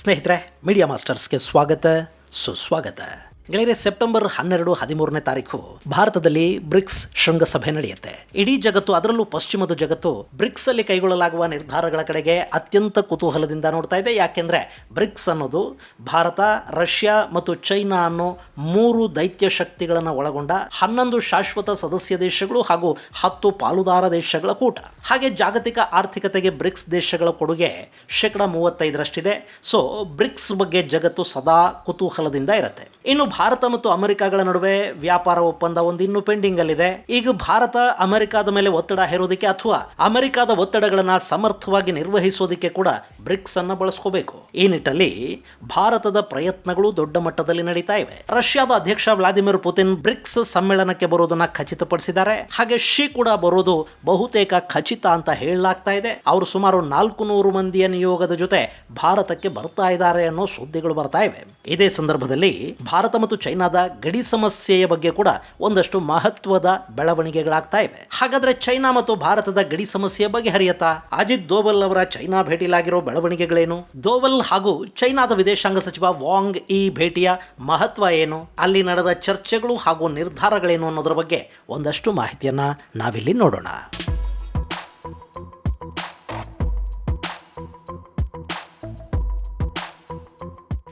ಸ್ನೇಹಿತರೆ, ಮೀಡಿಯಾ ಮಾಸ್ಟರ್ಸ್ಗೆ ಸ್ವಾಗತ ಸುಸ್ವಾಗತ. ಗೆಳೆಯರೆ, ಸೆಪ್ಟೆಂಬರ್ 12, 13ನೇ ತಾರೀಕು ಭಾರತದಲ್ಲಿ ಬ್ರಿಕ್ಸ್ ಶೃಂಗಸಭೆ ನಡೆಯುತ್ತೆ. ಇಡೀ ಜಗತ್ತು, ಅದರಲ್ಲೂ ಪಶ್ಚಿಮದ ಜಗತ್ತು, ಬ್ರಿಕ್ಸ್ ಅಲ್ಲಿ ಕೈಗೊಳ್ಳಲಾಗುವ ನಿರ್ಧಾರಗಳ ಕಡೆಗೆ ಅತ್ಯಂತ ಕುತೂಹಲದಿಂದ ನೋಡ್ತಾ ಇದೆ. ಯಾಕೆಂದ್ರೆ ಬ್ರಿಕ್ಸ್ ಅನ್ನೋದು ಭಾರತ, ರಷ್ಯಾ ಮತ್ತು ಚೈನಾ ಅನ್ನೋ 3 ದೈತ್ಯ ಶಕ್ತಿಗಳನ್ನು ಒಳಗೊಂಡ 11 ಶಾಶ್ವತ ಸದಸ್ಯ ದೇಶಗಳು ಹಾಗೂ 10 ಪಾಲುದಾರ ದೇಶಗಳ ಕೂಟ. ಹಾಗೆ ಜಾಗತಿಕ ಆರ್ಥಿಕತೆಗೆ ಬ್ರಿಕ್ಸ್ ದೇಶಗಳ ಕೊಡುಗೆ 35%. ಸೊ ಬ್ರಿಕ್ಸ್ ಬಗ್ಗೆ ಜಗತ್ತು ಸದಾ ಕುತೂಹಲದಿಂದ ಇರುತ್ತೆ. ಇನ್ನು ಭಾರತ ಮತ್ತು ಅಮೆರಿಕಾಗಳ ನಡುವೆ ವ್ಯಾಪಾರ ಒಪ್ಪಂದ ಒಂದು ಇನ್ನೂ ಪೆಂಡಿಂಗ್ ಅಲ್ಲಿದೆ. ಈಗ ಭಾರತ ಅಮೆರಿಕಾದ ಮೇಲೆ ಒತ್ತಡ ಹೇರೋದಕ್ಕೆ ಅಥವಾ ಅಮೆರಿಕಾದ ಒತ್ತಡಗಳನ್ನ ಸಮರ್ಥವಾಗಿ ನಿರ್ವಹಿಸೋದಕ್ಕೆ ಕೂಡ ಬ್ರಿಕ್ಸ್ ಅನ್ನ ಬಳಸ್ಕೋಬೇಕು. ಈ ನಿಟ್ಟಲ್ಲಿ ಭಾರತದ ಪ್ರಯತ್ನಗಳು ದೊಡ್ಡ ಮಟ್ಟದಲ್ಲಿ ನಡೀತಾ ಇವೆ. ರಷ್ಯಾದ ಅಧ್ಯಕ್ಷ ವ್ಲಾದಿಮಿರ್ ಪುತಿನ್ ಬ್ರಿಕ್ಸ್ ಸಮ್ಮೇಳನಕ್ಕೆ ಬರೋದನ್ನ ಖಚಿತಪಡಿಸಿದ್ದಾರೆ. ಹಾಗೆ ಶಿ ಕೂಡ ಬರೋದು ಬಹುತೇಕ ಖಚಿತ ಅಂತ ಹೇಳಲಾಗ್ತಾ ಇದೆ. ಅವರು ಸುಮಾರು 400 ಮಂದಿಯ ನಿಯೋಗದ ಜೊತೆ ಭಾರತಕ್ಕೆ ಬರ್ತಾ ಇದ್ದಾರೆ ಅನ್ನೋ ಸುದ್ದಿಗಳು ಬರ್ತಾ ಇವೆ. ಇದೇ ಸಂದರ್ಭದಲ್ಲಿ ಭಾರತ ಮತ್ತು ಚೈನಾದ ಗಡಿ ಸಮಸ್ಯೆಯ ಬಗ್ಗೆ ಕೂಡ ಒಂದಷ್ಟು ಮಹತ್ವದ ಬೆಳವಣಿಗೆಗಳಾಗ್ತಾ ಇವೆ. ಹಾಗಾದ್ರೆ ಚೈನಾ ಮತ್ತು ಭಾರತದ ಗಡಿ ಸಮಸ್ಯೆ ಬಗೆಹರಿಯತ್ತಾ? ಅಜಿತ್ ದೋವಲ್ ಅವರ ಚೈನಾ ಭೇಟಿಲಾಗಿರೋ ಬೆಳವಣಿಗೆಗಳೇನು? ದೋವಲ್ ಹಾಗೂ ಚೈನಾದ ವಿದೇಶಾಂಗ ಸಚಿವ ವಾಂಗ್ ಈ ಭೇಟಿಯ ಮಹತ್ವ ಏನು? ಅಲ್ಲಿ ನಡೆದ ಚರ್ಚೆಗಳು ಹಾಗೂ ನಿರ್ಧಾರಗಳೇನು ಅನ್ನೋದರ ಬಗ್ಗೆ ಒಂದಷ್ಟು ಮಾಹಿತಿಯನ್ನ ನಾವಿಲ್ಲಿ ನೋಡೋಣ.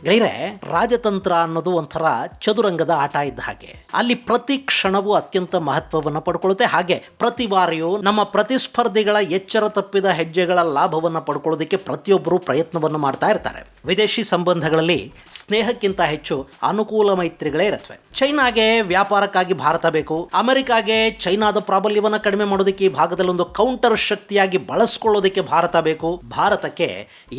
ಗೆಳೆಯರೆ, ರಾಜತಂತ್ರ ಅನ್ನೋದು ಒಂಥರ ಚದುರಂಗದ ಆಟ ಇದ್ದ ಹಾಗೆ. ಅಲ್ಲಿ ಪ್ರತಿ ಕ್ಷಣವೂ ಅತ್ಯಂತ ಮಹತ್ವವನ್ನು ಪಡ್ಕೊಳ್ಳುತ್ತೆ. ಹಾಗೆ ಪ್ರತಿ ಬಾರಿಯೂ ನಮ್ಮ ಪ್ರತಿಸ್ಪರ್ಧಿಗಳ ಎಚ್ಚರ ತಪ್ಪಿದ ಹೆಜ್ಜೆಗಳ ಲಾಭವನ್ನು ಪಡ್ಕೊಳ್ಳೋದಕ್ಕೆ ಪ್ರತಿಯೊಬ್ಬರು ಪ್ರಯತ್ನವನ್ನು ಮಾಡ್ತಾ ಇರ್ತಾರೆ. ವಿದೇಶಿ ಸಂಬಂಧಗಳಲ್ಲಿ ಸ್ನೇಹಕ್ಕಿಂತ ಹೆಚ್ಚು ಅನುಕೂಲ ಮೈತ್ರಿಗಳೇ ಇರುತ್ತವೆ. ಚೈನಾಗೆ ವ್ಯಾಪಾರಕ್ಕಾಗಿ ಭಾರತ ಬೇಕು. ಅಮೆರಿಕಾಗೆ ಚೈನಾದ ಪ್ರಾಬಲ್ಯವನ್ನು ಕಡಿಮೆ ಮಾಡೋದಕ್ಕೆ ಈ ಭಾಗದಲ್ಲಿ ಒಂದು ಕೌಂಟರ್ ಶಕ್ತಿಯಾಗಿ ಬಳಸ್ಕೊಳ್ಳೋದಕ್ಕೆ ಭಾರತ ಬೇಕು. ಭಾರತಕ್ಕೆ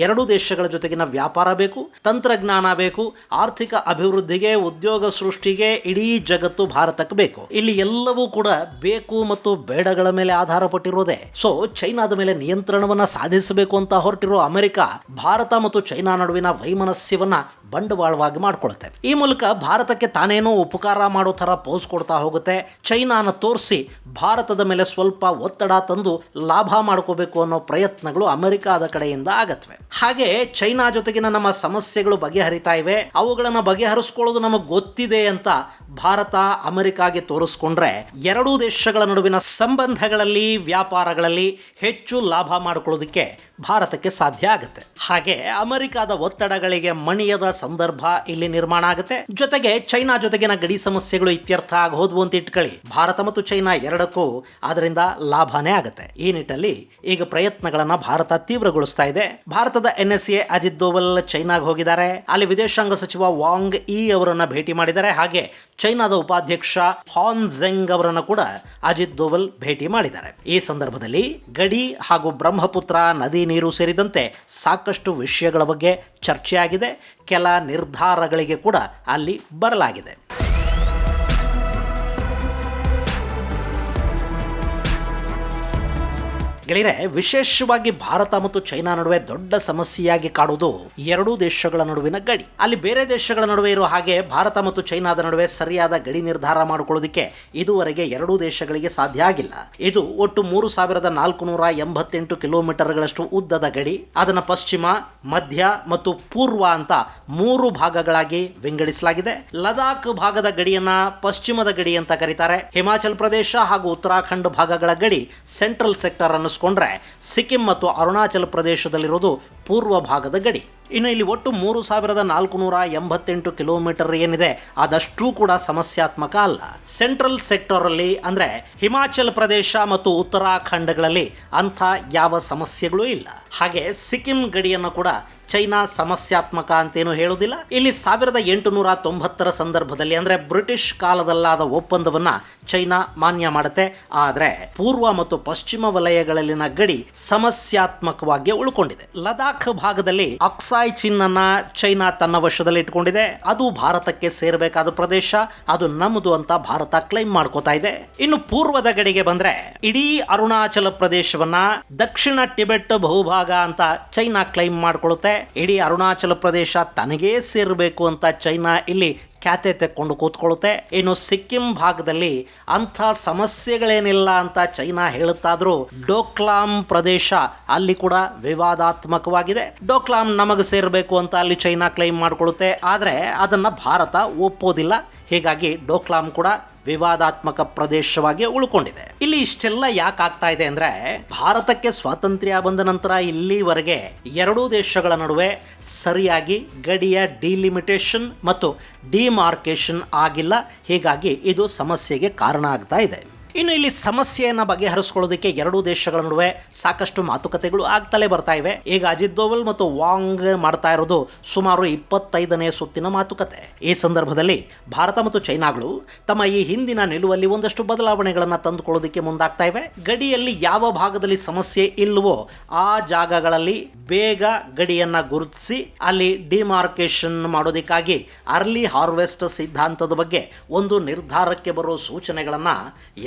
2 ದೇಶಗಳ ಜೊತೆಗಿನ ವ್ಯಾಪಾರ ಬೇಕು, ತಂತ್ರಜ್ಞಾನ ಬೇಕು, ಆರ್ಥಿಕ ಅಭಿವೃದ್ಧಿಗೆ, ಉದ್ಯೋಗ ಸೃಷ್ಟಿಗೆ ಇಡೀ ಜಗತ್ತು ಭಾರತಕ್ಕೆ ಬೇಕು. ಇಲ್ಲಿ ಎಲ್ಲವೂ ಕೂಡ ಬೇಕು ಮತ್ತು ಬೇಡಗಳ ಮೇಲೆ ಆಧಾರ ಪಟ್ಟಿರೋದೆ. ಸೊ ಚೈನಾದ ಮೇಲೆ ನಿಯಂತ್ರಣವನ್ನ ಸಾಧಿಸಬೇಕು ಅಂತ ಹೊರಟಿರೋ ಅಮೆರಿಕ ಭಾರತ ಮತ್ತು ಚೈನಾ ನಡುವಿನ ವೈಮನಸ್ಯವನ್ನ ಬಂಡವಾಳವಾಗಿ ಮಾಡಿಕೊಳ್ಳುತ್ತೆ. ಈ ಮೂಲಕ ಭಾರತಕ್ಕೆ ತಾನೇನೋ ಉಪಕಾರ ಮಾಡೋ ತರ ಪೋಸ್ ಕೊಡ್ತಾ ಹೋಗುತ್ತೆ. ಚೈನಾನ ತೋರಿಸಿ ಭಾರತದ ಮೇಲೆ ಸ್ವಲ್ಪ ಒತ್ತಡ ತಂದು ಲಾಭ ಮಾಡ್ಕೋಬೇಕು ಅನ್ನೋ ಪ್ರಯತ್ನಗಳು ಅಮೆರಿಕಾದ ಕಡೆಯಿಂದ ಆಗತ್ವೆ. ಹಾಗೆ ಚೈನಾ ಜೊತೆಗಿನ ನಮ್ಮ ಸಮಸ್ಯೆಗಳು ಬಗೆಹರಿತಾ ಇವೆ. ಅವುಗಳನ್ನು ಬಗೆಹರಿಸ್ಕೊಳ್ಳೋದು ನಮಗೆ ಗೊತ್ತಿದೆ ಅಂತ ಭಾರತ ಅಮೆರಿಕಾಗೆ ತೋರಿಸ್ಕೊಂಡ್ರೆ 2 ದೇಶಗಳ ನಡುವಿನ ಸಂಬಂಧಗಳಲ್ಲಿ, ವ್ಯಾಪಾರಗಳಲ್ಲಿ ಹೆಚ್ಚು ಲಾಭ ಮಾಡ್ಕೊಳ್ಳೋದಕ್ಕೆ ಭಾರತಕ್ಕೆ ಸಾಧ್ಯ ಆಗುತ್ತೆ. ಹಾಗೆ ಅಮೆರಿಕಾದ ಒತ್ತಡಗಳಿಗೆ ಮಣಿಯದ ಸಂದರ್ಭ ಇಲ್ಲಿ ನಿರ್ಮಾಣ ಆಗುತ್ತೆ. ಜೊತೆಗೆ ಚೈನಾ ಜೊತೆಗಿನ ಗಡಿ ಸಮಸ್ಯೆಗಳು ಇತ್ಯರ್ಥ ಆಗೋದ್ವು ಅಂತ ಇಟ್ಕೊಳ್ಳಿ. ಭಾರತ ಮತ್ತು ಚೈನಾ ಎರಡಕ್ಕೂ ಅದರಿಂದ ಲಾಭನೇ ಆಗುತ್ತೆ. ಈ ನಿಟ್ಟಲ್ಲಿ ಈಗ ಪ್ರಯತ್ನಗಳನ್ನ ಭಾರತ ತೀವ್ರಗೊಳಿಸ್ತಾ ಇದೆ. ಭಾರತದ NSA ಅಜಿತ್ ದೋವಲ್ ಚೈನಾಗೆ ಹೋಗಿದ್ದಾರೆ. ಅಲ್ಲಿ ವಿದೇಶಾಂಗ ಸಚಿವ ವಾಂಗ್ ಈ ಅವರನ್ನ ಭೇಟಿ ಮಾಡಿದ್ದಾರೆ. ಹಾಗೆ ಚೈನಾದ ಉಪಾಧ್ಯಕ್ಷ ಹಾನ್ ಝೆಂಗ್ ಅವರನ್ನು ಕೂಡ ಅಜಿತ್ ದೋವಲ್ ಭೇಟಿ ಮಾಡಿದ್ದಾರೆ. ಈ ಸಂದರ್ಭದಲ್ಲಿ ಗಡಿ ಹಾಗೂ ಬ್ರಹ್ಮಪುತ್ರ ನದಿ ನೀರು ಸೇರಿದಂತೆ ಸಾಕಷ್ಟು ವಿಷಯಗಳ ಬಗ್ಗೆ ಚರ್ಚೆಯಾಗಿದೆ. ಕೆಲ ನಿರ್ಧಾರಗಳಿಗೆ ಕೂಡ ಅಲ್ಲಿ ಬರಲಾಗಿದೆ. ಗೆಳೆಯರೆ, ವಿಶೇಷವಾಗಿ ಭಾರತ ಮತ್ತು ಚೈನಾ ನಡುವೆ ದೊಡ್ಡ ಸಮಸ್ಯೆಯಾಗಿ ಕಾಡುವುದು 2 ದೇಶಗಳ ನಡುವಿನ ಗಡಿ. ಅಲ್ಲಿ ಬೇರೆ ದೇಶಗಳ ನಡುವೆ ಇರೋ ಹಾಗೆ ಭಾರತ ಮತ್ತು ಚೈನಾದ ನಡುವೆ ಸರಿಯಾದ ಗಡಿ ನಿರ್ಧಾರ ಮಾಡಿಕೊಳ್ಳೋದಕ್ಕೆ ಇದುವರೆಗೆ 2 ದೇಶಗಳಿಗೆ ಸಾಧ್ಯ ಆಗಿಲ್ಲ. ಇದು ಒಟ್ಟು 3488 ಕಿಲೋಮೀಟರ್ಗಳಷ್ಟು ಉದ್ದದ ಗಡಿ. ಅದನ್ನು ಪಶ್ಚಿಮ, ಮಧ್ಯ ಮತ್ತು ಪೂರ್ವ ಅಂತ 3 ಭಾಗಗಳಾಗಿ ವಿಂಗಡಿಸಲಾಗಿದೆ. ಲದಾಖ್ ಭಾಗದ ಗಡಿಯನ್ನ ಪಶ್ಚಿಮದ ಗಡಿ ಅಂತ ಕರೀತಾರೆ. ಹಿಮಾಚಲ ಪ್ರದೇಶ ಹಾಗೂ ಉತ್ತರಾಖಂಡ್ ಭಾಗಗಳ ಗಡಿ ಸೆಂಟ್ರಲ್ ಸೆಕ್ಟರ್ ಅನ್ನು ಕೊಂಡ್ರೆ ಸಿಕ್ಕಿಂ ಮತ್ತು ಅರುಣಾಚಲ ಪ್ರದೇಶದಲ್ಲಿರೋದು ಪೂರ್ವ ಭಾಗದ ಗಡಿ. ಇನ್ನು ಇಲ್ಲಿ ಒಟ್ಟು 3488 ಕಿಲೋಮೀಟರ್ ಏನಿದೆ ಅದಷ್ಟು ಕೂಡ ಸಮಸ್ಯಾತ್ಮಕ ಅಲ್ಲ. ಸೆಂಟ್ರಲ್ ಸೆಕ್ಟರ್ ಅಲ್ಲಿ ಅಂದ್ರೆ ಹಿಮಾಚಲ ಪ್ರದೇಶ ಮತ್ತು ಉತ್ತರಾಖಂಡ್ಗಳಲ್ಲಿ ಅಂಥ ಯಾವ ಸಮಸ್ಯೆಗಳು ಇಲ್ಲ. ಹಾಗೆ ಸಿಕ್ಕಿಂ ಗಡಿಯನ್ನು ಕೂಡ ಚೈನಾ ಸಮಸ್ಯಾತ್ಮಕ ಅಂತೇನು ಹೇಳುವುದಿಲ್ಲ. ಇಲ್ಲಿ 1890 ಸಂದರ್ಭದಲ್ಲಿ ಅಂದ್ರೆ ಬ್ರಿಟಿಷ್ ಕಾಲದಲ್ಲಾದ ಒಪ್ಪಂದವನ್ನ ಚೈನಾ ಮಾನ್ಯ ಮಾಡುತ್ತೆ. ಆದರೆ ಪೂರ್ವ ಮತ್ತು ಪಶ್ಚಿಮ ವಲಯಗಳಲ್ಲಿನ ಗಡಿ ಸಮಸ್ಯಾತ್ಮಕವಾಗಿ ಉಳ್ಕೊಂಡಿದೆ. ಲದಾಖ್ ಭಾಗದಲ್ಲಿ ಅಕ್ಸಾಯ್ ಚಿನ್ ಅನ್ನ ಚೈನಾ ತನ್ನ ವಶದಲ್ಲಿ ಇಟ್ಕೊಂಡಿದೆ. ಅದು ಭಾರತಕ್ಕೆ ಸೇರಬೇಕಾದ ಪ್ರದೇಶ, ಅದು ನಮ್ಮದು ಅಂತ ಭಾರತ ಕ್ಲೈಮ್ ಮಾಡ್ಕೋತಾ ಇದೆ. ಇನ್ನು ಪೂರ್ವದ ಗಡಿಗೆ ಬಂದ್ರೆ ಇಡೀ ಅರುಣಾಚಲ ಪ್ರದೇಶವನ್ನ ದಕ್ಷಿಣ ಟಿಬೆಟ್ ಬಹುಭಾಗ ಅಂತ ಚೈನಾ ಕ್ಲೈಮ್ ಮಾಡ್ಕೊಳ್ಳುತ್ತೆ. ಇಡೀ ಅರುಣಾಚಲ ಪ್ರದೇಶ ತನಗೇ ಸೇರಬೇಕು ಅಂತ ಚೈನಾ ಇಲ್ಲಿ ಖ್ಯಾತೆ ತೆಕ್ಕೊಂಡು ಕೂತ್ಕೊಳ್ಳುತ್ತೆ. ಇನ್ನು ಸಿಕ್ಕಿಂ ಭಾಗದಲ್ಲಿ ಅಂಥ ಸಮಸ್ಯೆಗಳೇನಿಲ್ಲ ಅಂತ ಚೈನಾ ಹೇಳುತ್ತಾದ್ರೂ ಡೋಕ್ಲಾಮ್ ಪ್ರದೇಶ ಅಲ್ಲಿ ಕೂಡ ವಿವಾದಾತ್ಮಕವಾಗಿದೆ. ಡೋಕ್ಲಾಮ್ ನಮಗೆ ಸೇರಬೇಕು ಅಂತ ಅಲ್ಲಿ ಚೈನಾ ಕ್ಲೈಮ್ ಮಾಡಿಕೊಳ್ಳುತ್ತೆ. ಆದರೆ ಅದನ್ನ ಭಾರತ ಒಪ್ಪೋದಿಲ್ಲ. ಹೀಗಾಗಿ ಡೋಕ್ಲಾಮ್ ಕೂಡ ವಿವಾದಾತ್ಮಕ ಪ್ರದೇಶವಾಗಿ ಉಳ್ಕೊಂಡಿದೆ. ಇಲ್ಲಿ ಇಷ್ಟೆಲ್ಲ ಯಾಕೆ ಆಗ್ತಾ ಇದೆ ಅಂದ್ರೆ, ಭಾರತಕ್ಕೆ ಸ್ವಾತಂತ್ರ್ಯ ಬಂದ ನಂತರ ಇಲ್ಲಿವರೆಗೆ ಎರಡೂ ದೇಶಗಳ ನಡುವೆ ಸರಿಯಾಗಿ ಗಡಿಯ ಡಿಲಿಮಿಟೇಷನ್ ಮತ್ತು ಡಿಮಾರ್ಕೇಶನ್ ಆಗಿಲ್ಲ. ಹೀಗಾಗಿ ಇದು ಸಮಸ್ಯೆಗೆ ಕಾರಣ ಆಗ್ತಾ ಇದೆ. ಇನ್ನು ಇಲ್ಲಿ ಸಮಸ್ಯೆಯನ್ನು ಬಗೆಹರಿಸಿಕೊಳ್ಳೋದಕ್ಕೆ ಎರಡೂ ದೇಶಗಳ ನಡುವೆ ಸಾಕಷ್ಟು ಮಾತುಕತೆಗಳು ಆಗ್ತಲೇ ಬರ್ತಾ ಇವೆ. ಈಗ ಅಜಿತ್ ದೋವಲ್ ಮತ್ತು ವಾಂಗ್ ಮಾಡ್ತಾ ಇರೋದು ಸುಮಾರು 25ನೇ ಸುತ್ತಿನ ಮಾತುಕತೆ. ಈ ಸಂದರ್ಭದಲ್ಲಿ ಭಾರತ ಮತ್ತು ಚೈನಾಗಳು ತಮ್ಮ ಈ ಹಿಂದಿನ ನಿಲುವಲ್ಲಿ ಒಂದಷ್ಟು ಬದಲಾವಣೆಗಳನ್ನು ತಂದುಕೊಳ್ಳೋದಕ್ಕೆ ಮುಂದಾಗ್ತಾ ಇವೆ. ಗಡಿಯಲ್ಲಿ ಯಾವ ಭಾಗದಲ್ಲಿ ಸಮಸ್ಯೆ ಇಲ್ಲವೋ ಆ ಜಾಗಗಳಲ್ಲಿ ಬೇಗ ಗಡಿಯನ್ನ ಗುರುತಿಸಿ ಅಲ್ಲಿ ಡಿಮಾರ್ಕೇಶನ್ ಮಾಡೋದಕ್ಕಾಗಿ ಅರ್ಲಿ ಹಾರ್ವೆಸ್ಟ್ ಸಿದ್ಧಾಂತದ ಬಗ್ಗೆ ಒಂದು ನಿರ್ಧಾರಕ್ಕೆ ಬರೋ ಸೂಚನೆಗಳನ್ನ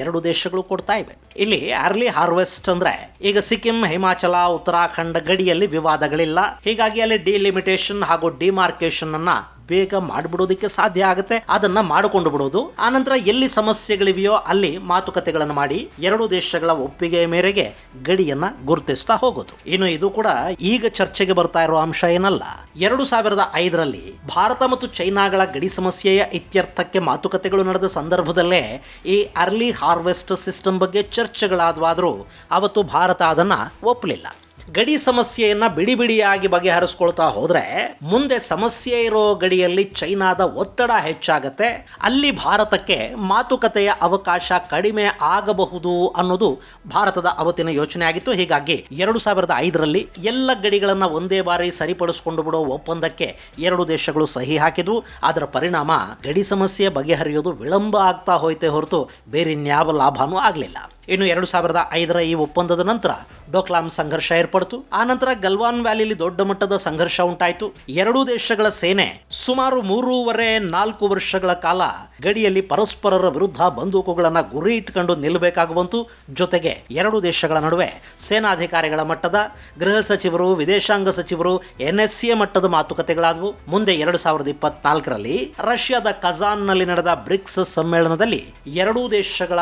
ಎರಡು ದೇಶಗಳು ಕೊಡ್ತಾ ಇವೆ. ಇಲ್ಲಿ ಅರ್ಲಿ ಹಾರ್ವೆಸ್ಟ್ ಅಂದ್ರೆ, ಈಗ ಸಿಕ್ಕಿಂ, ಹಿಮಾಚಲ, ಉತ್ತರಾಖಂಡ ಗಡಿಯಲ್ಲಿ ವಿವಾದಗಳಿಲ್ಲ. ಹೀಗಾಗಿ ಅಲ್ಲಿ ಡಿಲಿಮಿಟೇಷನ್ ಹಾಗೂ ಡಿಮಾರ್ಕೇಶನ್ ಅನ್ನ ಬೇಗ ಮಾಡಿಬಿಡೋದಕ್ಕೆ ಸಾಧ್ಯ ಆಗುತ್ತೆ. ಅದನ್ನ ಮಾಡಿಕೊಂಡು ಬಿಡೋದು. ಆನಂತರ ಎಲ್ಲಿ ಸಮಸ್ಯೆಗಳಿವೆಯೋ ಅಲ್ಲಿ ಮಾತುಕತೆಗಳನ್ನು ಮಾಡಿ ಎರಡು ದೇಶಗಳ ಒಪ್ಪಿಗೆಯ ಮೇರೆಗೆ ಗಡಿಯನ್ನ ಗುರುತಿಸ್ತಾ ಹೋಗೋದು. ಇನ್ನು ಇದು ಕೂಡ ಈಗ ಚರ್ಚೆಗೆ ಬರ್ತಾ ಇರೋ ಅಂಶ ಏನಲ್ಲ. 2005ರಲ್ಲಿ ಭಾರತ ಮತ್ತು ಚೈನಾಗಳ ಗಡಿ ಸಮಸ್ಯೆಯ ಇತ್ಯರ್ಥಕ್ಕೆ ಮಾತುಕತೆಗಳು ನಡೆದ ಸಂದರ್ಭದಲ್ಲೇ ಈ ಅರ್ಲಿ ಹಾರ್ವೆಸ್ಟ್ ಸಿಸ್ಟಮ್ ಬಗ್ಗೆ ಚರ್ಚೆಗಳಾದವಾದರೂ ಅವತ್ತು ಭಾರತ ಅದನ್ನ ಒಪ್ಪಲಿಲ್ಲ. ಗಡಿ ಸಮಸ್ಯೆಯನ್ನ ಬಿಡಿ ಬಿಡಿಯಾಗಿ ಬಗೆಹರಿಸ್ಕೊಳ್ತಾ ಹೋದ್ರೆ ಮುಂದೆ ಸಮಸ್ಯೆ ಇರೋ ಗಡಿಯಲ್ಲಿ ಚೈನಾದ ಒತ್ತಡ ಹೆಚ್ಚಾಗತ್ತೆ. ಅಲ್ಲಿ ಭಾರತಕ್ಕೆ ಮಾತುಕತೆಯ ಅವಕಾಶ ಕಡಿಮೆ ಆಗಬಹುದು ಅನ್ನೋದು ಭಾರತದ ಅವತ್ತಿನ ಯೋಚನೆ ಆಗಿತ್ತು. ಹೀಗಾಗಿ 2005ರಲ್ಲಿ ಎಲ್ಲ ಗಡಿಗಳನ್ನ ಒಂದೇ ಬಾರಿ ಸರಿಪಡಿಸಿಕೊಂಡು ಬಿಡೋ ಒಪ್ಪಂದಕ್ಕೆ ಎರಡು ದೇಶಗಳು ಸಹಿ ಹಾಕಿದ್ವು. ಅದರ ಪರಿಣಾಮ ಗಡಿ ಸಮಸ್ಯೆ ಬಗೆಹರಿಯೋದು ವಿಳಂಬ ಆಗ್ತಾ ಹೋಯ್ತೆ ಹೊರತು ಬೇರೆ ಇನ್ಯಾವ ಲಾಭನೂ ಆಗಲಿಲ್ಲ. ಇನ್ನು 2005ರ ಈ ಒಪ್ಪಂದದ ನಂತರ ಡೋಕ್ಲಾಮ್ ಸಂಘರ್ಷ ಏರ್ಪಡ್ತು. ಆ ನಂತರ ಗಲ್ವಾನ್ ವ್ಯಾಲಿಲಿ ದೊಡ್ಡ ಮಟ್ಟದ ಸಂಘರ್ಷ ಉಂಟಾಯಿತು. ಎರಡೂ ದೇಶಗಳ ಸೇನೆ ಸುಮಾರು 3.5-4 ವರ್ಷಗಳ ಕಾಲ ಗಡಿಯಲ್ಲಿ ಪರಸ್ಪರರ ವಿರುದ್ಧ ಬಂದೂಕುಗಳನ್ನು ಗುರಿ ಇಟ್ಕೊಂಡು ನಿಲ್ಲಬೇಕಾಗಿ ಬಂತು. ಜೊತೆಗೆ ಎರಡು ದೇಶಗಳ ನಡುವೆ ಸೇನಾಧಿಕಾರಿಗಳ ಮಟ್ಟದ, ಗೃಹ ಸಚಿವರು, ವಿದೇಶಾಂಗ ಸಚಿವರು, NSA ಮಟ್ಟದ ಮಾತುಕತೆಗಳಾದವು. ಮುಂದೆ 2024ರಲ್ಲಿ ರಷ್ಯಾದ ಕಜಾನ್ನಲ್ಲಿ ನಡೆದ ಬ್ರಿಕ್ಸ್ ಸಮ್ಮೇಳನದಲ್ಲಿ ಎರಡೂ ದೇಶಗಳ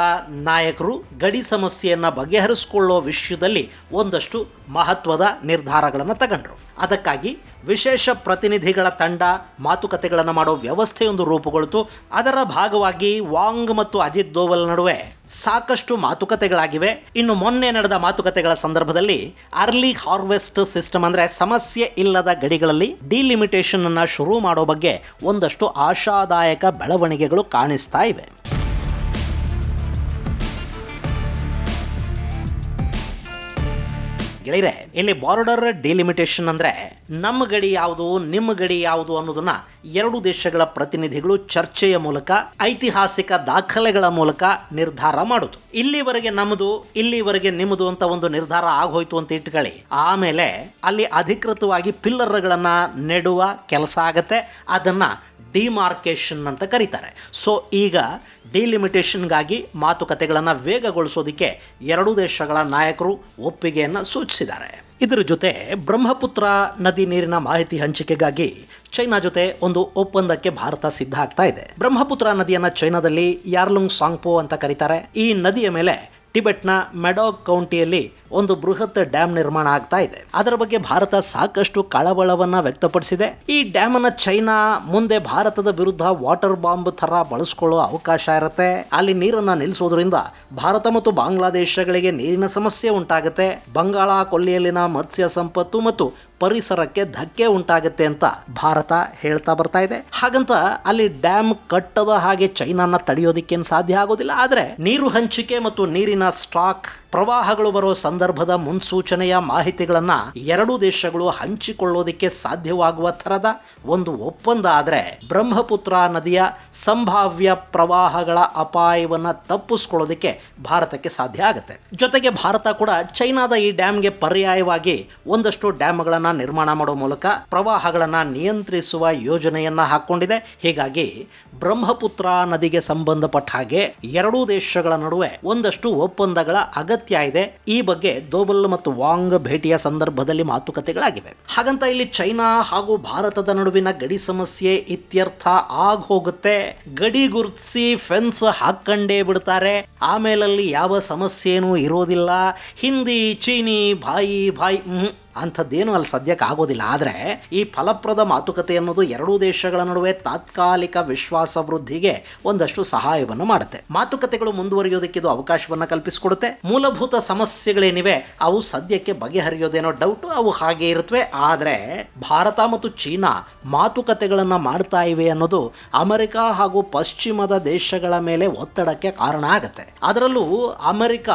ನಾಯಕರು ಗಡಿ ಸಮಸ್ಯೆಯನ್ನ ಬಗೆಹರಿಸಿಕೊಳ್ಳೋ ವಿಷಯದಲ್ಲಿ ಒಂದಷ್ಟು ಮಹತ್ವದ ನಿರ್ಧಾರಗಳನ್ನು ತಗೊಂಡ್ರು. ಅದಕ್ಕಾಗಿ ವಿಶೇಷ ಪ್ರತಿನಿಧಿಗಳ ತಂಡ ಮಾತುಕತೆಗಳನ್ನು ಮಾಡೋ ವ್ಯವಸ್ಥೆಯೊಂದು ರೂಪುಗೊಳ್ತು. ಅದರ ಭಾಗವಾಗಿ ವಾಂಗ್ ಮತ್ತು ಅಜಿತ್ ದೋವಲ್ ನಡುವೆ ಸಾಕಷ್ಟು ಮಾತುಕತೆಗಳಾಗಿವೆ. ಇನ್ನು ಮೊನ್ನೆ ನಡೆದ ಮಾತುಕತೆಗಳ ಸಂದರ್ಭದಲ್ಲಿ ಅರ್ಲಿ ಹಾರ್ವೆಸ್ಟ್ ಸಿಸ್ಟಮ್ ಅಂದ್ರೆ ಸಮಸ್ಯೆ ಇಲ್ಲದ ಗಡಿಗಳಲ್ಲಿ ಡಿಲಿಮಿಟೇಷನ್ ಅನ್ನ ಶುರು ಮಾಡೋ ಬಗ್ಗೆ ಒಂದಷ್ಟು ಆಶಾದಾಯಕ ಬೆಳವಣಿಗೆಗಳು ಕಾಣಿಸ್ತಾ ಇವೆ. ಗೆಳೆಯರೆ, ಇಲ್ಲಿ ಬಾರ್ಡರ್ ಡಿಲಿಮಿಟೇಷನ್ ಅಂದ್ರೆ ನಮ್ಮ ಗಡಿ ಯಾವುದು, ನಿಮ್ಮ ಗಡಿ ಯಾವುದು ಅನ್ನೋದನ್ನ ಎರಡು ದೇಶಗಳ ಪ್ರತಿನಿಧಿಗಳು ಚರ್ಚೆಯ ಮೂಲಕ, ಐತಿಹಾಸಿಕ ದಾಖಲೆಗಳ ಮೂಲಕ ನಿರ್ಧಾರ ಮಾಡೋದು. ಇಲ್ಲಿವರೆಗೆ ನಮ್ಮದು, ಇಲ್ಲಿವರೆಗೆ ನಿಮ್ಮದು ಅಂತ ಒಂದು ನಿರ್ಧಾರ ಆಗೋಯ್ತು ಅಂತ ಇಟ್ಕೊಳ್ಳಿ. ಆಮೇಲೆ ಅಲ್ಲಿ ಅಧಿಕೃತವಾಗಿ ಪಿಲ್ಲರ್ಗಳನ್ನ ನೆಡುವ ಕೆಲಸ ಆಗತ್ತೆ. ಅದನ್ನ ಡಿಮಾರ್ಕೇಶನ್ ಅಂತ ಕರೀತಾರೆ. ಸೊ ಈಗ ಡಿಲಿಮಿಟೇಷನ್ಗಾಗಿ ಮಾತುಕತೆಗಳನ್ನು ವೇಗಗೊಳಿಸೋದಕ್ಕೆ ಎರಡೂ ದೇಶಗಳ ನಾಯಕರು ಒಪ್ಪಿಗೆಯನ್ನು ಸೂಚಿಸಿದ್ದಾರೆ. ಇದರ ಜೊತೆ ಬ್ರಹ್ಮಪುತ್ರ ನದಿ ನೀರಿನ ಮಾಹಿತಿ ಹಂಚಿಕೆಗಾಗಿ ಚೈನಾ ಜೊತೆ ಒಂದು ಒಪ್ಪಂದಕ್ಕೆ ಭಾರತ ಸಿದ್ಧ ಆಗ್ತಾ ಇದೆ. ಬ್ರಹ್ಮಪುತ್ರ ನದಿಯನ್ನು ಚೈನಾದಲ್ಲಿ ಯಾರ್ಲುಂಗ್ ಸಾಂಗ್ಪೋ ಅಂತ ಕರೀತಾರೆ. ಈ ನದಿಯ ಮೇಲೆ ಟಿಬೆಟ್ನ ಮೆಡಾಕ್ ಕೌಂಟಿಯಲ್ಲಿ ಒಂದು ಬೃಹತ್ ಡ್ಯಾಮ್ ನಿರ್ಮಾಣ ಆಗ್ತಾ ಇದೆ. ಅದರ ಬಗ್ಗೆ ಭಾರತ ಸಾಕಷ್ಟು ಕಳವಳವನ್ನ ವ್ಯಕ್ತಪಡಿಸಿದೆ. ಈ ಡ್ಯಾಮ್ ಅನ್ನ ಚೈನಾ ಮುಂದೆ ಭಾರತದ ವಿರುದ್ಧ ವಾಟರ್ ಬಾಂಬ್ ತರ ಬಳಸ್ಕೊಳ್ಳೋ ಅವಕಾಶ ಇರುತ್ತೆ. ಅಲ್ಲಿ ನೀರನ್ನ ನಿಲ್ಲಿಸೋದ್ರಿಂದ ಭಾರತ ಮತ್ತು ಬಾಂಗ್ಲಾದೇಶಗಳಿಗೆ ನೀರಿನ ಸಮಸ್ಯೆ ಉಂಟಾಗುತ್ತೆ. ಬಂಗಾಳ ಕೊಲ್ಲಿಯಲ್ಲಿನ ಮತ್ಸ್ಯ ಸಂಪತ್ತು ಮತ್ತು ಪರಿಸರಕ್ಕೆ ಧಕ್ಕೆ ಉಂಟಾಗುತ್ತೆ ಅಂತ ಭಾರತ ಹೇಳ್ತಾ ಬರ್ತಾ ಇದೆ. ಹಾಗಂತ ಅಲ್ಲಿ ಡ್ಯಾಮ್ ಕಟ್ಟದ ಹಾಗೆ ಚೈನಾನ ತಡೆಯೋದಿಕ್ಕೇನು ಸಾಧ್ಯ ಆಗೋದಿಲ್ಲ. ಆದ್ರೆ ನೀರು ಹಂಚಿಕೆ ಮತ್ತು ನೀರಿನ ಸ್ಟಾಕ್, ಪ್ರವಾಹಗಳು ಬರೋ ಸಂದರ್ಭದ ಮುನ್ಸೂಚನೆಯ ಮಾಹಿತಿಗಳನ್ನ ಎರಡೂ ದೇಶಗಳು ಹಂಚಿಕೊಳ್ಳೋದಿಕ್ಕೆ ಸಾಧ್ಯವಾಗುವ ಥರದ ಒಂದು ಒಪ್ಪಂದ ಆದರೆ ಬ್ರಹ್ಮಪುತ್ರ ನದಿಯ ಸಂಭಾವ್ಯ ಪ್ರವಾಹಗಳ ಅಪಾಯವನ್ನ ತಪ್ಪಿಸ್ಕೊಳ್ಳೋದಿಕ್ಕೆ ಭಾರತಕ್ಕೆ ಸಾಧ್ಯ ಆಗುತ್ತೆ. ಜೊತೆಗೆ ಭಾರತ ಕೂಡ ಚೈನಾದ ಈ ಡ್ಯಾಮ್ಗೆ ಪರ್ಯಾಯವಾಗಿ ಒಂದಷ್ಟು ಡ್ಯಾಮ್ಗಳನ್ನ ನಿರ್ಮಾಣ ಮಾಡೋ ಮೂಲಕ ಪ್ರವಾಹಗಳನ್ನ ನಿಯಂತ್ರಿಸುವ ಯೋಜನೆಯನ್ನ ಹಾಕೊಂಡಿದೆ. ಹೀಗಾಗಿ ಬ್ರಹ್ಮಪುತ್ರ ನದಿಗೆ ಸಂಬಂಧಪಟ್ಟ ಹಾಗೆ ಎರಡೂ ದೇಶಗಳ ನಡುವೆ ಒಂದಷ್ಟು ಒಪ್ಪಂದಗಳ ಅಗತ್ಯ ಅಗತ್ಯ ಇದೆ. ಈ ಬಗ್ಗೆ ದೋವಲ್ ಮತ್ತು ವಾಂಗ್ ಭೇಟಿಯ ಸಂದರ್ಭದಲ್ಲಿ ಮಾತುಕತೆಗಳಾಗಿವೆ. ಹಾಗಂತ ಇಲ್ಲಿ ಚೈನಾ ಹಾಗೂ ಭಾರತದ ನಡುವಿನ ಗಡಿ ಸಮಸ್ಯೆ ಇತ್ಯರ್ಥ ಆಗ ಹೋಗುತ್ತೆ. ಗಡಿ ಗುರುತಿಸಿ ಫೆನ್ಸ್ ಹಾಕೊಂಡೇ ಬಿಡ್ತಾರೆ. ಆಮೇಲಲ್ಲಿ ಯಾವ ಸಮಸ್ಯೆನೂ ಇರೋದಿಲ್ಲ. ಹಿಂದಿ, ಚೀನಿ, ಭಾಯಿ ಅಂಥದ್ದೇನು ಅಲ್ಲಿ ಸದ್ಯಕ್ಕೆ ಆಗೋದಿಲ್ಲ. ಆದರೆ ಈ ಫಲಪ್ರದ ಮಾತುಕತೆ ಅನ್ನೋದು ಎರಡೂ ದೇಶಗಳ ನಡುವೆ ತಾತ್ಕಾಲಿಕ ವಿಶ್ವಾಸ ವೃದ್ಧಿಗೆ ಒಂದಷ್ಟು ಸಹಾಯವನ್ನು ಮಾಡುತ್ತೆ. ಮಾತುಕತೆಗಳು ಮುಂದುವರಿಯೋದಕ್ಕೆ ಇದು ಅವಕಾಶವನ್ನು ಕಲ್ಪಿಸಿಕೊಡುತ್ತೆ. ಮೂಲಭೂತ ಸಮಸ್ಯೆಗಳೇನಿವೆ ಅವು ಸದ್ಯಕ್ಕೆ ಬಗೆಹರಿಯೋದೇನೋ ಡೌಟು, ಅವು ಹಾಗೆ ಇರುತ್ತವೆ. ಆದರೆ ಭಾರತ ಮತ್ತು ಚೀನಾ ಮಾತುಕತೆಗಳನ್ನು ಮಾಡ್ತಾ ಇವೆ ಅನ್ನೋದು ಅಮೆರಿಕ ಹಾಗೂ ಪಶ್ಚಿಮದ ದೇಶಗಳ ಮೇಲೆ ಒತ್ತಡಕ್ಕೆ ಕಾರಣ ಆಗುತ್ತೆ. ಅದರಲ್ಲೂ ಅಮೆರಿಕ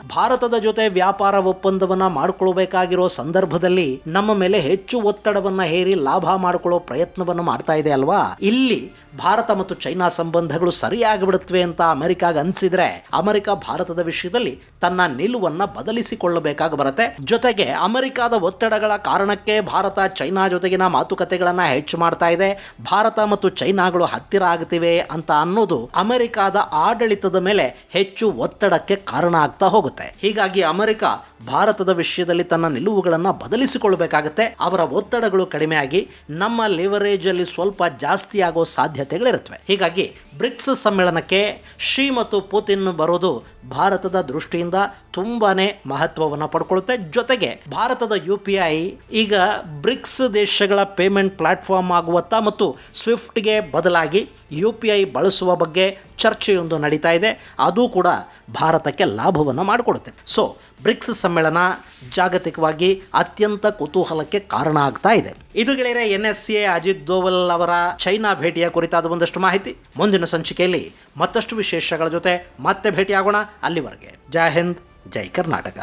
ಭಾರತದ ಜೊತೆ ವ್ಯಾಪಾರ ಒಪ್ಪಂದವನ್ನ ಮಾಡಿಕೊಳ್ಬೇಕಾಗಿರೋ ಸಂದರ್ಭದಲ್ಲಿ ನಮ್ಮ ಮೇಲೆ ಹೆಚ್ಚು ಒತ್ತಡವನ್ನ ಹೇರಿ ಲಾಭ ಮಾಡಿಕೊಳ್ಳೋ ಪ್ರಯತ್ನವನ್ನು ಮಾಡ್ತಾ ಇದೆ ಅಲ್ವಾ. ಇಲ್ಲಿ ಭಾರತ ಮತ್ತು ಚೈನಾ ಸಂಬಂಧಗಳು ಸರಿಯಾಗಿ ಬಿಡುತ್ತವೆ ಅಂತ ಅಮೆರಿಕಾಗ ಅನ್ಸಿದ್ರೆ ಅಮೆರಿಕ ಭಾರತದ ವಿಷಯದಲ್ಲಿ ತನ್ನ ನಿಲುವನ್ನ ಬದಲಿಸಿಕೊಳ್ಳಬೇಕಾಗಿ ಬರುತ್ತೆ. ಜೊತೆಗೆ ಅಮೆರಿಕದ ಒತ್ತಡಗಳ ಕಾರಣಕ್ಕೆ ಭಾರತ ಚೈನಾ ಜೊತೆಗಿನ ಮಾತುಕತೆಗಳನ್ನ ಹೆಚ್ಚು ಮಾಡ್ತಾ ಇದೆ. ಭಾರತ ಮತ್ತು ಚೈನಾಗಳು ಹತ್ತಿರ ಆಗ್ತಿವೆ ಅಂತ ಅನ್ನೋದು ಅಮೆರಿಕದ ಆಡಳಿತದ ಮೇಲೆ ಹೆಚ್ಚು ಒತ್ತಡಕ್ಕೆ ಕಾರಣ ಆಗ್ತಾ ಹೋಗುತ್ತೆ. ಹೀಗಾಗಿ ಅಮೆರಿಕ ಭಾರತದ ವಿಷಯದಲ್ಲಿ ತನ್ನ ನಿಲುವುಗಳನ್ನ ಬದಲಿಸಿಕೊಳ್ಳಬೇಕಾಗುತ್ತೆ. ಅವರ ಒತ್ತಡಗಳು ಕಡಿಮೆಯಾಗಿ ನಮ್ಮ ಲಿವರೇಜ್ ಅಲ್ಲಿ ಸ್ವಲ್ಪ ಜಾಸ್ತಿ ಆಗೋ ಸಾಧ್ಯತೆಗಳಿರುತ್ತವೆ. ಹೀಗಾಗಿ ಬ್ರಿಕ್ಸ್ ಸಮ್ಮೇಳನಕ್ಕೆ ಶಿ ಮತ್ತು ಪುತಿನ್ ಬರೋದು ಭಾರತದ ದೃಷ್ಟಿಯಿಂದ ತುಂಬಾನೇ ಮಹತ್ವವನ್ನು ಪಡ್ಕೊಳ್ಳುತ್ತೆ. ಜೊತೆಗೆ ಭಾರತದ UPI ಈಗ ಬ್ರಿಕ್ಸ್ ದೇಶಗಳ ಪೇಮೆಂಟ್ ಪ್ಲಾಟ್ಫಾರ್ಮ್ ಆಗುವತ್ತ ಮತ್ತು ಸ್ವಿಫ್ಟ್ಗೆ ಬದಲಾಗಿ UPI ಬಳಸುವ ಬಗ್ಗೆ ಚರ್ಚೆಯೊಂದು ನಡೀತಾ ಇದೆ. ಅದು ಕೂಡ ಭಾರತಕ್ಕೆ ಲಾಭವನ್ನು ಮಾಡಿಕೊಡುತ್ತೆ. ಸೊ ಬ್ರಿಕ್ಸ್ ಸಮ್ಮೇಳನ ಜಾಗತಿಕವಾಗಿ ಅತ್ಯಂತ ಕುತೂಹಲಕ್ಕೆ ಕಾರಣ ಆಗ್ತಾ ಇದೆ. ಇದು ಗೆಳೆಯರೆ NSCA ಅಜಿತ್ ದೋವಲ್ ಅವರ ಚೈನಾ ಭೇಟಿಯ ಕುರಿತಾದ ಒಂದಷ್ಟು ಮಾಹಿತಿ. ಮುಂದಿನ ಸಂಚಿಕೆಯಲ್ಲಿ ಮತ್ತಷ್ಟು ವಿಶೇಷಗಳ ಜೊತೆ ಮತ್ತೆ ಭೇಟಿಯಾಗೋಣ. ಅಲ್ಲಿವರೆಗೆ ಜೈ ಹಿಂದ್, ಜೈ ಕರ್ನಾಟಕ.